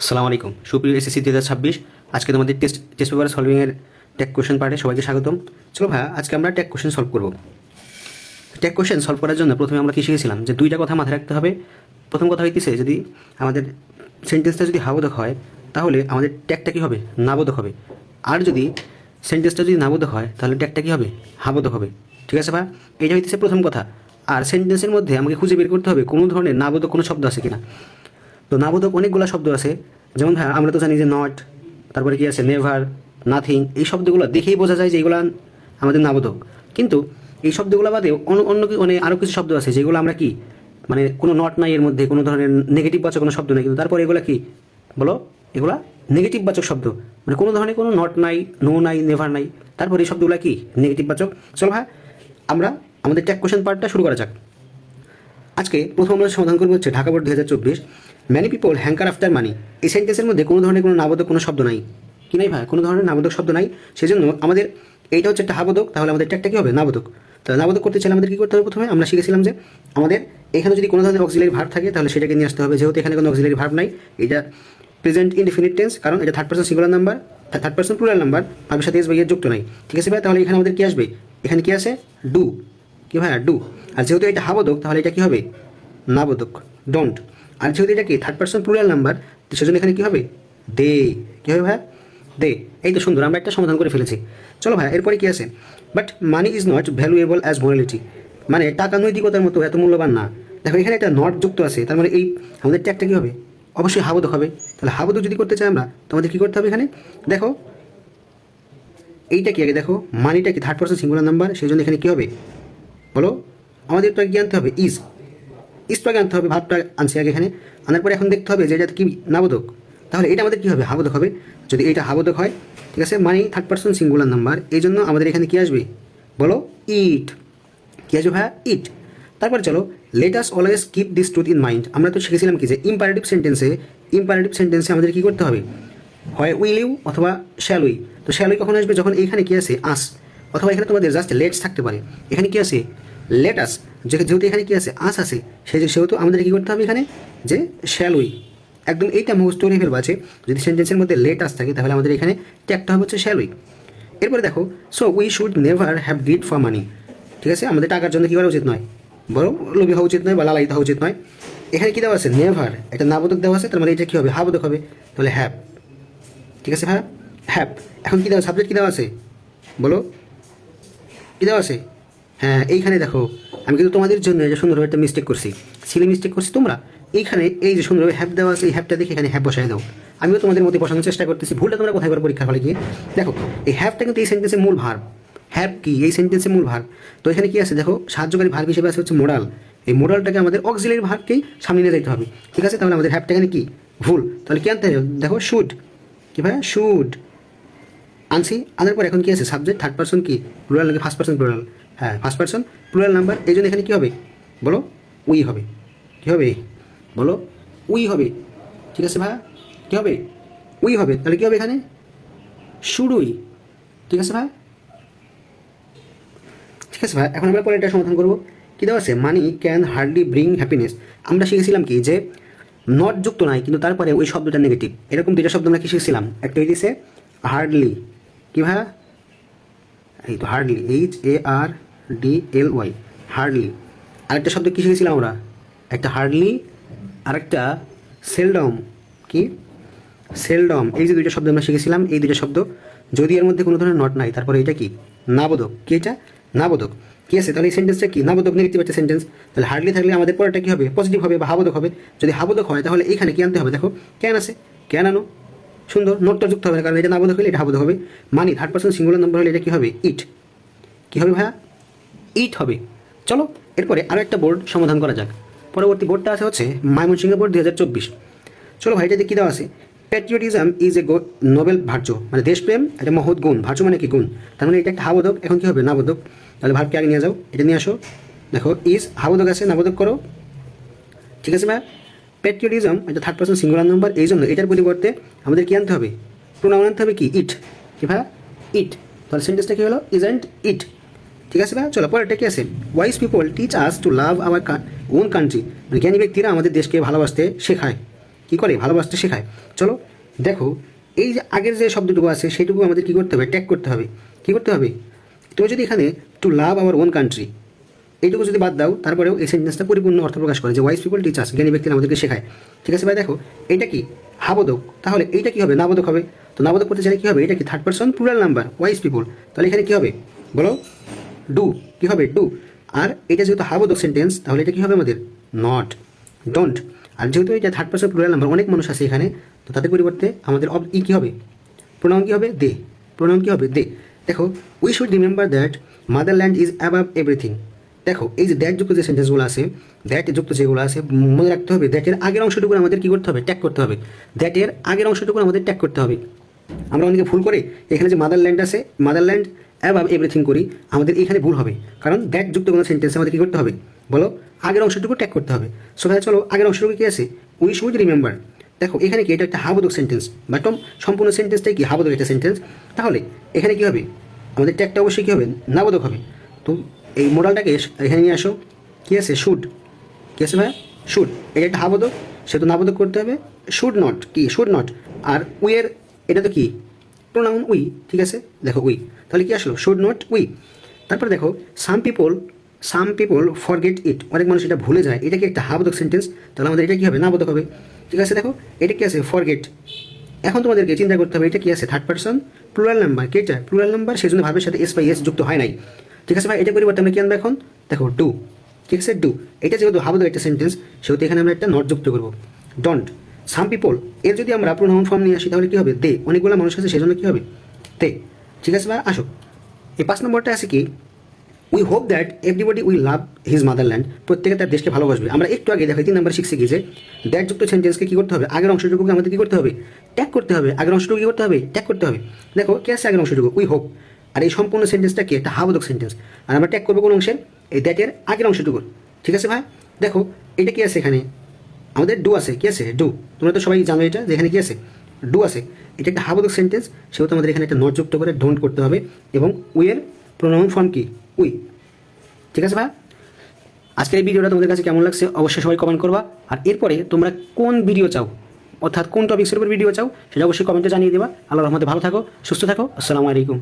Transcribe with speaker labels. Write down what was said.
Speaker 1: আসসালামু আলাইকুম সুপ্রিয় এসএসসি 2026। আজকে তোমাদের টেস্ট পেপার সলভিংয়ের ট্যাগ কোশ্চেন পার্টে সবাইকে স্বাগতম। চলো ভাই, আজকে আমরা ট্যাগ কোশ্চেন সলভ করব। ট্যাগ কোশ্চেন সলভ করার জন্য প্রথমে আমরা কি শিখেছিলাম যে দুইটা কথা মাথায় রাখতে হবে। প্রথম কথা হইতেছে, যদি আমাদের সেন্টেন্সটা যদি হাবোধক হয় তাহলে আমাদের ট্যাগটা কী হবে? নাবোধক হবে। আর যদি সেন্টেন্সটা যদি নাবোধক হয় তাহলে ট্যাগটা কী হবে? হাবোধক হবে। ঠিক আছে ভাই, এইটা হইতেছে প্রথম কথা। আর সেন্টেন্সের মধ্যে আমাকে খুঁজে বের করতে হবে কোনো ধরনের নাবোধক কোনো শব্দ আছে কিনা। তো নাবোধক অনেকগুলো শব্দ আছে, যেমন হ্যাঁ আমরা তো জানি যে নট, তারপরে কি আছে নেভার, নাথিং। এই শব্দগুলো দেখেই বোঝা যায় যে এগুলো আমাদের নাবোধক। কিন্তু এই শব্দগুলো বাদে অন্য মানে আরও কিছু শব্দ আছে যেগুলো আমরা কি মানে কোনো নট নাই, এর মধ্যে কোনো ধরনের নেগেটিভ বাচক কোনো শব্দ নেই, কিন্তু তারপরে এগুলো কি বলো, এগুলা নেগেটিভ বাচক শব্দ। মানে কোনো ধরনের কোনো নট নাই, নো নাই, নেভার নাই, তারপরে এই শব্দগুলো কি নেগেটিভ বাচক। চলো হ্যাঁ, আমরা আমাদের ট্যাগ কোশ্চেন পার্টটা শুরু করা যাক। আজকে প্রথম আমরা সমাধান করবো হচ্ছে Dhaka board 2024 many people hanker after money. এই সেন্টেন্সের মধ্যে কোনো ধরনের কোনো নাবোধক কোনো শব্দ নাই, কি নাই ভাই? কোনো ধরনের নাবোধক শব্দ নাই। সেজন্য আমাদের এইটা হচ্ছে একটা হাবোধক, তাহলে আমাদের ট্যাগটা কী হবে? নাবোধক। তাহলে নাবোধক করতে চাইলে আমাদের কী করতে হবে? প্রথমে আমরা শিখেছিলাম যে আমাদের এখানে যদি কোনো ধরনের অক্সিলারি ভার্ব থাকে তাহলে সেটাকে নিয়ে আসতে হবে। যেহেতু এখানে কোনো অক্সিলারি ভার্ব নাই, এটা প্রেজেন্ট ইনডিফিনিট টেন্স, কারণ এটা third person singular number, third person plural number, ভাবের সাথে এস বা ইয়ের যুক্ত নাই। ঠিক আছে ভাই, তাহলে এখানে আমাদের কী আসবে? এখানে কী আছে? ডু। কি ভাই? ডু। আর যেহেতু এটা হাবোধক তাহলে এটা কী হবে? নাবোধক, ডোন্ট। আর যেহেতু এটা কি থার্ড পার্সন প্লুরাল নাম্বার, সেজন্য এখানে কী হবে? দে। কী হবে ভাই? দে। এই তো সুন্দর, আমরা একটা সমাধান করে ফেলেছি। চলো ভাই, এরপরে কি আছে? But money is not valuable as morality. মানে টাকা নৈতিকতার মতো এত মূল্যবান না। দেখো এখানে একটা নট যুক্ত আছে, তার মানে এই আমাদের ট্যাগটা কী হবে? অবশ্যই হাবোধক হবে। তাহলে হাবোধক যদি করতে চাই আমরা, তোমাদের কী করতে হবে? এখানে দেখো এইটা কি আগে দেখো, মানিটা কি থার্ড পার্সন সিঙ্গুলার নাম্বার, সেই জন্য এখানে কী হবে বলো? আমাদের তো কি আনতে হবে? ইজটা আনতে হবে, ভাবটা আনছি আগে এখানে। আনার পরে এখন দেখতে হবে যে এটা কি নাবোধক। তাহলে এটা আমাদের কী হবে? হাবোধক হবে। যদি এটা হাবোধক হয়, ঠিক আছে, মানে থার্ড পার্সন সিঙ্গুলার নাম্বার, এই জন্য আমাদের এখানে কী আসবে বলো? ইট। কী আসবে ভাইয়া? ইট। তারপরে চলো, let us always keep this truth in mind. আমরা তো শিখেছিলাম কি যে ইম্পারেটিভ সেন্টেন্সে আমাদের কী করতে হবে? হয় উইল ইউ অথবা শ্যাল উই। তো শ্যাল উই কখন আসবে? যখন এইখানে কী আছে? আস। অথবা এখানে তোমাদের জাস্ট লেটস থাকতে পারে। এখানে কী আছে? Let us. যেহেতু এখানে কী আছে? আস আছে, সেহেতু আমাদের কী করতে হবে এখানে? যে শ্যাল উই। একদম এইটা মুখস্থ করে ফেলবো আছে। যদি সেন্টেন্সের মধ্যে লেট আস থাকে তাহলে আমাদের এখানে ট্যাগটা হবে হচ্ছে শ্যাল উই। এরপরে দেখো, so we should never have grid for money. ঠিক আছে, আমাদের টাকার জন্য কী করা উচিত নয়, বরং লোভী হওয়া উচিত নয় বা লালায়িত হওয়া উচিত নয়। এখানে কী দেওয়া আছে? নেভার, একটা নাবোধক দেওয়া আছে, তার মানে এটা কী হবে? হাবোধক হবে। তাহলে হ্যাভ। ঠিক আছে ভাই, হ্যাভ। এখন কী দেওয়া? সাবজেক্ট কী দেওয়া আছে বলো? কী দেওয়া আছে? হ্যাঁ, এইখানে দেখো, আমি কিন্তু তোমাদের জন্য যে সুন্দরভাবে একটা মিস্টেক করছি, সিলি মিস্টেক করছি তোমরা। এইখানে এই যে সুন্দরভাবে হ্যাভ দেওয়া আছে, এই হ্যাভটা দেখে এখানে হ্যাভ বসায় দাও। আমিও তোমাদের মধ্যে বসানোর চেষ্টা করতেছি, ভুলটা তোমরা কোথায় করো পরীক্ষার হলে গিয়ে দেখো। এই হ্যাভটা কিন্তু এই সেন্টেন্সের মূল ভার্ব। হ্যাভ কি এই সেন্টেন্সের মূল ভার্ব। তো এখানে কি আছে দেখো, সাহায্যকারী ভার্ব হিসেবে আছে হচ্ছে মোরাল। এই মোরালটাকে আমাদের অক্সিলারি ভার্বকেই সামনে নিয়ে যেতে হবে। ঠিক আছে, তাহলে আমাদের হ্যাভটা এখানে কি ভুল। তাহলে কি আনতে হবে? দেখো শুড। কি ভাই? শুড আনছি। আনার পর এখন কি আছে? সাবজেক্ট থার্ড পার্সন কি প্লুরাল নাকি ফার্স্ট পার্সন প্লুরাল? হ্যাঁ, ফার্স্ট পার্সন প্লুরাল নাম্বার, এই জন্য এখানে কী হবে বলো? উই হবে। কী হবে বলো? উই হবে। ঠিক আছে ভাই, কী হবে? উই হবে। তাহলে কী হবে এখানে? Should we. ঠিক আছে ভাই, ঠিক আছে ভাই। এখন আমরা পরে এটা সমাধান করবো। কী দেওয়া আছে? Money can hardly bring happiness. আমরা শিখেছিলাম কি যে নট যুক্ত নাই, কিন্তু তারপরে ওই শব্দটা নেগেটিভ। এরকম দুইটা শব্দ আমরা কি শিখেছিলাম? একটা হইতেছে হার্ডলি। কী ভাইয়া? এই তো হার্ডলি, HARDLY, হার্ডলি। আরেকটা শব্দ কী শিখেছিলাম আমরা? একটা হার্ডলি, আরেকটা সেলডম। কি? সেলডম। এই যে দুইটা শব্দ আমরা শিখেছিলাম, এই দুইটা শব্দ যদি এর মধ্যে কোনো ধরনের নট নাই, তারপরে এটা কি নাবোধক। কি এটা? নাবোধক। কি আছে? তাহলে এই সেন্টেন্সটা কি নাবোধক, নেগেটিভ একটা সেন্টেন্স। তাহলে হার্ডলি থাকলে আমাদের পরেটা কী হবে? পজিটিভ হবে বা হাবোধক হবে। যদি হাবোধক হয় তাহলে এইখানে কী আনতে হবে? দেখো ক্যান আছে, ক্যান আনো। সুন্দর, নোটটা যুক্ত হবে না, কারণ এটা নাবোধক হলে এটা হাবোধক হবে। মানি থার্ড পার্সন সিঙ্গুলার নাম্বার হলে এটা কী হবে? ইট। কী হবে ভাইয়া? ইট হবে। চলো এরপরে আরও একটা বোর্ড সমাধান করা যাক। পরবর্তী বোর্ডটা আছে হচ্ছে ময়মনসিংহ বোর্ড 2024। চলো ভাই, এটাতে কী দেওয়া আছে? Patriotism is a noble virtue. মানে দেশপ্রেম একটা মহৎ গুণ। ভার্য মানে কি? গুণ। তার মানে এটা একটা হাবোধক। এখন কী হবে? নাবোধক। তাহলে ভার্বকে আগে নিয়ে যাও, এটা নিয়ে আসো। দেখো ইজ হাবোধক আছে, নাবোধক করো। ঠিক আছে ভাই, প্যাট্রিয়টিজম এটা থার্ড পার্সন সিঙ্গুলার নাম্বার, এই জন্য এটার পরিবর্তে আমাদের কী আনতে হবে? প্রোনাউন আনতে হবে। কি? ইট। কি ভাই? ইট। তাহলে সেন্টেন্সটা কী হলো? Isn't it. ঠিক আছে ভাই, চলো পরেরটা কী আছে? Wise people teach us to love our own country. মানে জ্ঞানী ব্যক্তিরা আমাদের দেশকে ভালোবাসতে শেখায়। কী করে, ভালোবাসতে শেখায়। চলো দেখো, এই যে আগের যে শব্দটুকু আছে সেইটুকু আমাদের কী করতে হবে, ট্যাগ করতে হবে। কী করতে হবে, তুমি যদি এখানে to love our own country এইটুকু যদি বাদ দাও, তারপরেও এই সেন্টেন্সটা পরিপূর্ণ অর্থ প্রকাশ করে যে ওয়াইজ পিপল টিচ আস, জ্ঞানী ব্যক্তিরা আমাদেরকে শেখায়। ঠিক আছে ভাই, দেখো এটা কি হাবোধক, তাহলে এইটা কী হবে, নাবোধক হবে। তো নাবোধক করতে চাইলে কী হবে, এটা কি third person plural number, wise people, তাহলে এখানে কী হবে বলো, ডু। কী হবে, ডু। আর এটা যেহেতু হাবোধক সেন্টেন্স, তাহলে এটা কী হবে আমাদের, নট, ডোন্ট। আর যেহেতু এটা থার্ড পারসন প্লুরাল নাম্বার, অনেক মানুষ আছে এখানে, তো তাদের পরিবর্তে আমাদের কী হবে, প্রোনাউন কী হবে, দে। প্রোনাউন কী হবে, দে। দেখো, we should remember that motherland is above everything. দেখো এই যে দ্যাট যুক্ত যে সেন্টেন্সগুলো আছে, দ্যাট যুক্ত যেগুলো আছে, মনে রাখতে হবে দ্যাটের আগের অংশটুকু আমাদের কী করতে হবে, ট্যাগ করতে হবে। দ্যাটের আগের অংশটুকু আমাদের ট্যাগ করতে হবে। আমরা অনেকে ভুল করে এখানে যে মাদারল্যান্ড আছে, মাদারল্যান্ড অ্যাবাভ এভরিথিং করি, আমাদের এখানে ভুল হবে, কারণ দ্যাট যুক্ত কোনো সেন্টেন্সে আমাদের কী করতে হবে বলো, আগের অংশটুকু ট্যাগ করতে হবে। সো ভাই চলো, আগের অংশটুকু কী আছে, উই শুড রিমেম্বার। দেখো এখানে কি, এটা একটা হাবোধক সেন্টেন্স, বাট সম্পূর্ণ সেন্টেন্সটাই কি হাবোধক একটা সেন্টেন্স, তাহলে এখানে কী হবে, আমাদের ট্যাগটা অবশ্যই কী হবে, নাবোধক হবে। তো এই মোডালটাকে এখানে নিয়ে আসো, কী আছে, শুড। কী আছে ভাই, শুড। এটা একটা হাবোধক, সেহেতু নাবোধক করতে হবে, শুড নট, কি শুড নট। আর উইয়ের এটা তো কি, প্রোনাউন উই, ঠিক আছে, দেখো উই, তাহলে কি আসলো, শুড নট উই। তারপরে দেখো, সাম পিপল ফরগেট ইট, অনেক মানুষ এটা ভুলে যায়, এটা কি একটা হাবোধক সেন্টেন্স, তাহলে আমাদের এটা কী হবে, নাবোধক হবে। ঠিক আছে, দেখো এটা কি আছে, ফরগেট। এখন তোমাদেরকে চিন্তা করতে হবে, এটা কি আছে, থার্ড পারসন প্লুরাল নাম্বার, কেটা প্লুরাল নাম্বার, সেই জন্য ভাবের সাথে এস বাই এস যুক্ত হয় নাই। ঠিক আছে ভাই, এটা পরিবর্তে আমরা কি আনবো এখন, দেখো ডু। ঠিক আছে, ডু। এটা যেহেতু হাবোধক একটা সেন্টেন্স, সেহেতু এখানে আমরা একটা নট যুক্ত করবো, ডোন্ট। সাম পিপল, এর যদি আমরা প্রোনাউন ফর্ম নিয়ে আসি, তাহলে কী হবে, দে। অনেকগুলো মানুষ আছে, সেজন্য কী হবে, দে। ঠিক আছে ভাই, আসো এই 5 নম্বরটা আছে কি, we hope that everybody will love his motherland, প্রত্যেকে তার দেশকে ভালোবাসবে। আমরা একটু আগে দেখো 3 নম্বর শিখছি কি যে দ্যাট যুক্ত সেন্টেন্সকে কী করতে হবে, আগের অংশটুকুকে আমাদের কী করতে হবে, ট্যাগ করতে হবে। আগের অংশটুকু কী করতে হবে, ট্যাগ করতে হবে। দেখো কে আছে আগের অংশটুকু, উই হোপ। আর এই সম্পূর্ণ সেন্টেন্সটা কি, একটা হাবোধক সেন্টেন্স, আর আমরা ট্যাগ করবো কোন অংশের, এই দ্যাটের আগের অংশটুকু। ঠিক আছে ভাই, দেখো এটা কি আছে, এখানে আমাদের ডু আছে, কি আছে, ডু। তোমরা তো সবাই জানো এটা, যে এখানে কি আছে, ডু আছে। এটা একটা হাবোধক সেন্টেন্স, সেহেতু আমাদের এখানে একটা নট যুক্ত করে ডোন্ট করতে হবে, এবং উইয়ের প্রোনাউন ফর্ম কি, উই। ঠিক আছে ভাই, আজকের এই ভিডিওটা তোমাদের কাছে কেমন লাগছে অবশ্যই সবাই কমেন্ট করবা। আর এরপরে তোমরা কোন ভিডিও চাও, অর্থাৎ কোন টপিক্সের উপর ভিডিও চাও, সেটা অবশ্যই কমেন্টে জানিয়ে দেবা। আল্লাহর রহমতে ভালো থাকো, সুস্থ থাকো, আসসালামু আলাইকুম।